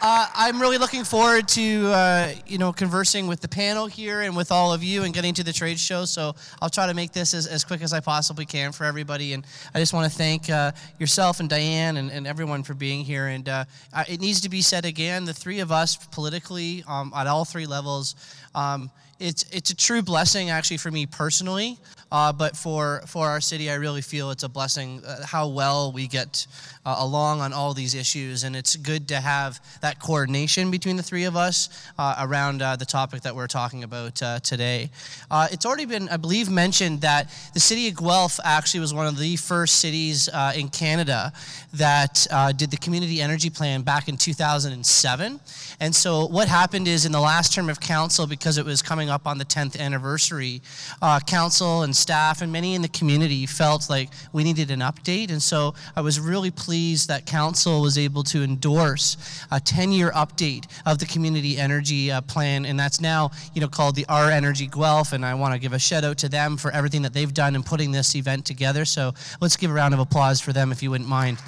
I'm really looking forward to conversing with the panel here and with all of you and getting to the trade show. So I'll try to make this as quick as I possibly can for everybody. And I just want to thank yourself and Dianne and everyone for being here. And it needs to be said again, the three of us politically at all three levels, it's a true blessing actually for me personally, but for our city, I really feel it's a blessing how well we get along on all these issues, and it's good to have that coordination between the three of us around the topic that we're talking about today. It's already been, I believe, mentioned that the City of Guelph actually was one of the first cities in Canada that did the Community Energy Plan back in 2007. And so what happened is in the last term of council, because it was coming up on the 10th anniversary, council and staff and many in the community felt like we needed an update. And so I was really pleased that council was able to endorse a 10-year update of the Community Energy Plan, and that's now called the Our Energy Guelph, and I want to give a shout out to them for everything that they've done in putting this event together. So let's give a round of applause for them if you wouldn't mind.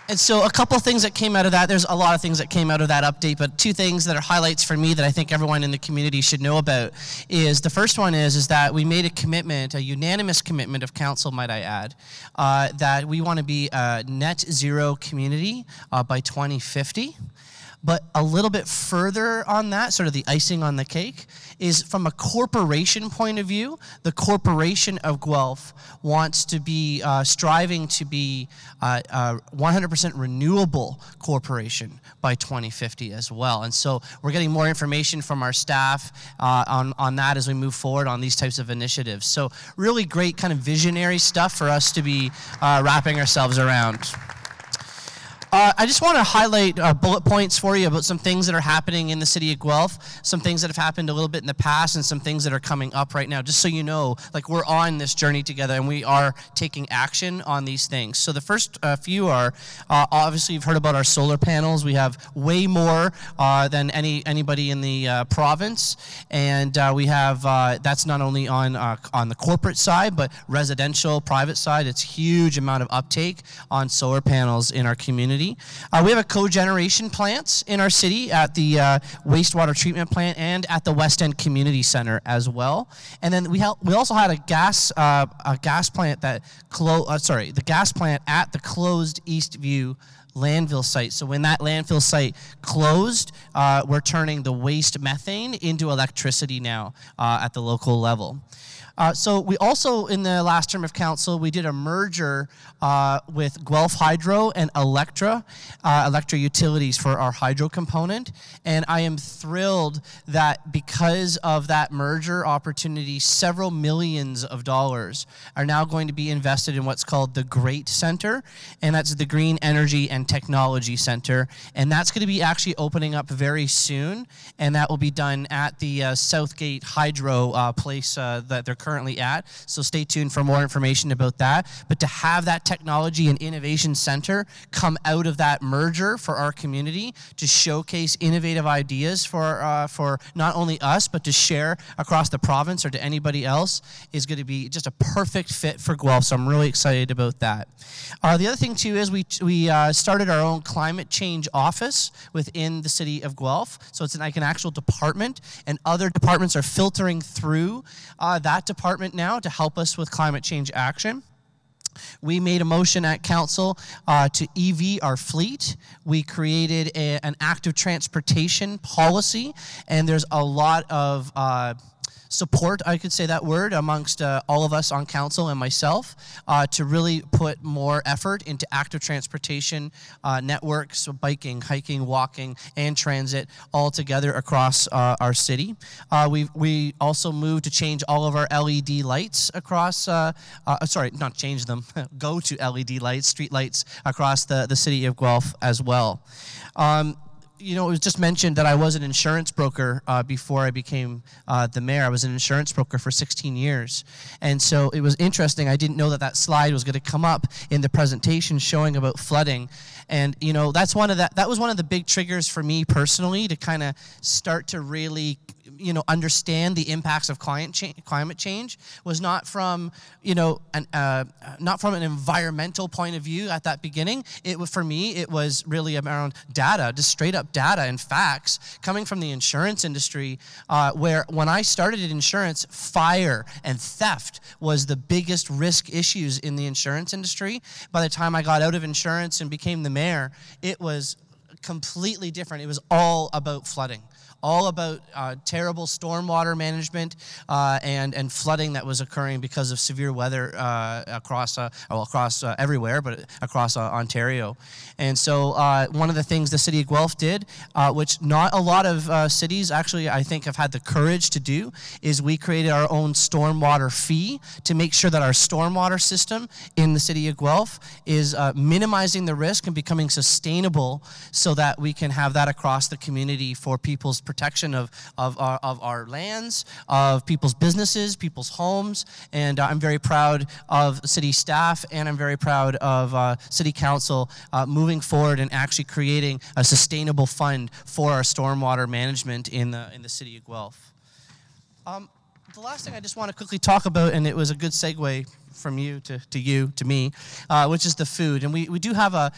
And so a couple things that came out of that, there's a lot of things that came out of that update, but two things that are highlights for me that I think everyone in the community should know about is the first one is that we made a commitment, a unanimous commitment of council, might I add, that we want to be a net zero community by 2050. But a little bit further on that, sort of the icing on the cake, is from a corporation point of view, the Corporation of Guelph wants to be striving to be a 100% renewable corporation by 2050 as well. And so we're getting more information from our staff on that as we move forward on these types of initiatives. So really great kind of visionary stuff for us to be wrapping ourselves around. I just want to highlight bullet points for you about some things that are happening in the City of Guelph, some things that have happened a little bit in the past, and some things that are coming up right now, just so you know, like we're on this journey together and we are taking action on these things. So the first few are, obviously you've heard about our solar panels. We have way more than anybody in the province, and we have, that's not only on the corporate side, but residential, private side. It's a huge amount of uptake on solar panels in our community. We have a cogeneration plants in our city at the wastewater treatment plant and at the West End Community Center as well. And then we also had a gas plant that the gas plant at the closed Eastview landfill site. So when that landfill site closed, we're turning the waste methane into electricity now at the local level. So we also, in the last term of council, we did a merger with Guelph Hydro and Electra Utilities for our hydro component. And I am thrilled that because of that merger opportunity, several millions of dollars are now going to be invested in what's called the GREAT Center, and that's the Green Energy and Technology Center. And that's going to be actually opening up very soon, and that will be done at the Southgate Hydro place that they're currently at. So stay tuned for more information about that. But to have that technology and innovation center come out of that merger for our community to showcase innovative ideas for not only us, but to share across the province or to anybody else is going to be just a perfect fit for Guelph. So I'm really excited about that. The other thing too is we started our own climate change office within the City of Guelph. So it's like an actual department, and other departments are filtering through that department now to help us with climate change action. We made a motion at council to EV our fleet. We created an active transportation policy, and there's a lot of support, I could say that word, amongst all of us on council and myself to really put more effort into active transportation networks, so biking, hiking, walking, and transit all together across our city. We also moved to change all of our LED lights across, sorry, not change them, go to LED lights, street lights across the City of Guelph as well. you know, it was just mentioned that I was an insurance broker before I became the mayor. I was an insurance broker for 16 years. And so it was interesting. I didn't know that that slide was going to come up in the presentation showing about flooding. And, you know, that was one of the big triggers for me personally to kind of start to really, you know, understand the impacts of climate change was not from, you know, not from an environmental point of view at that beginning. It was, for me, it was really around data, just straight up data and facts coming from the insurance industry, where when I started in insurance, fire and theft was the biggest risk issues in the insurance industry. By the time I got out of insurance and became the mayor, it was completely different. It was all about flooding. All about terrible stormwater management and flooding that was occurring because of severe weather across everywhere, but across Ontario. And so one of the things the City of Guelph did, which not a lot of cities actually I think have had the courage to do, is we created our own stormwater fee to make sure that our stormwater system in the City of Guelph is minimizing the risk and becoming sustainable so that we can have that across the community for people's protection of our lands, of people's businesses, people's homes, and I'm very proud of city staff, and I'm very proud of City Council moving forward and actually creating a sustainable fund for our stormwater management in the City of Guelph. The last thing I just want to quickly talk about, and it was a good segue from you to me, which is the food. And we do have a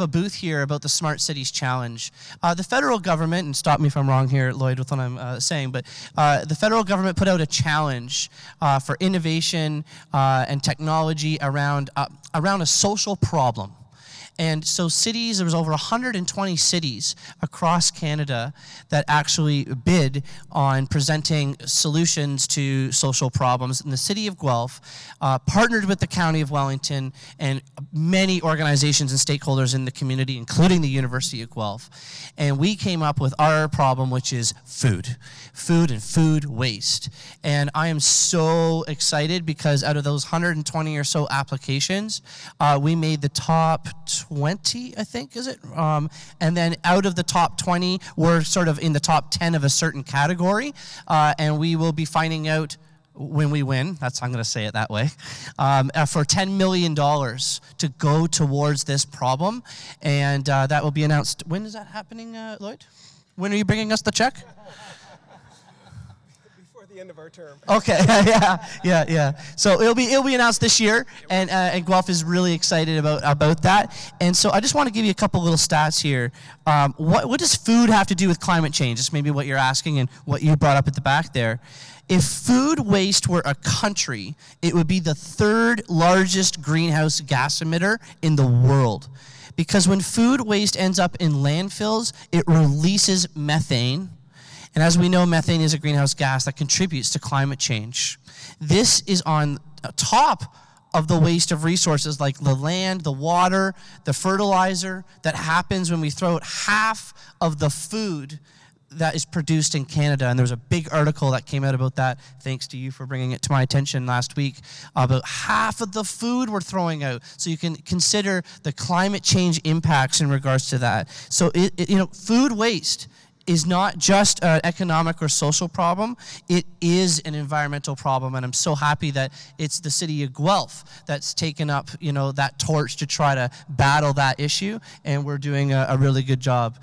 booth here about the Smart Cities Challenge. The federal government, and stop me if I'm wrong here, Lloyd, with what I'm saying, but the federal government put out a challenge for innovation and technology around a social problem. And so cities, there was over 120 cities across Canada that actually bid on presenting solutions to social problems. And the City of Guelph partnered with the County of Wellington and many organizations and stakeholders in the community, including the University of Guelph. And we came up with our problem, which is food and food waste. And I am so excited because out of those 120 or so applications, we made the top 20, I think, is it? And then out of the top 20, we're sort of in the top 10 of a certain category. And we will be finding out when we win, I'm going to say it that way, for $10 million to go towards this problem. And that will be announced. When is that happening, Lloyd? When are you bringing us the check? The end of our term. Okay, yeah. So it'll be announced this year, and Guelph is really excited about that. And so I just want to give you a couple little stats here. What does food have to do with climate change? That's maybe what you're asking and what you brought up at the back there. If food waste were a country, it would be the third largest greenhouse gas emitter in the world. Because when food waste ends up in landfills, it releases methane. And as we know, methane is a greenhouse gas that contributes to climate change. This is on top of the waste of resources like the land, the water, the fertilizer that happens when we throw out half of the food that is produced in Canada. And there was a big article that came out about that, thanks to you for bringing it to my attention last week, about half of the food we're throwing out. So you can consider the climate change impacts in regards to that. So, food waste is not just an economic or social problem, it is an environmental problem, and I'm so happy that it's the City of Guelph that's taken up, that torch to try to battle that issue, and we're doing a really good job.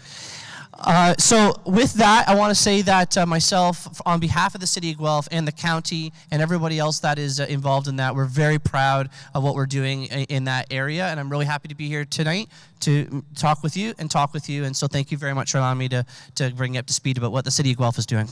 So with that, I want to say that myself, on behalf of the City of Guelph and the county and everybody else that is involved in that, we're very proud of what we're doing in that area, and I'm really happy to be here tonight to talk with you. And so thank you very much for allowing me to bring you up to speed about what the City of Guelph is doing.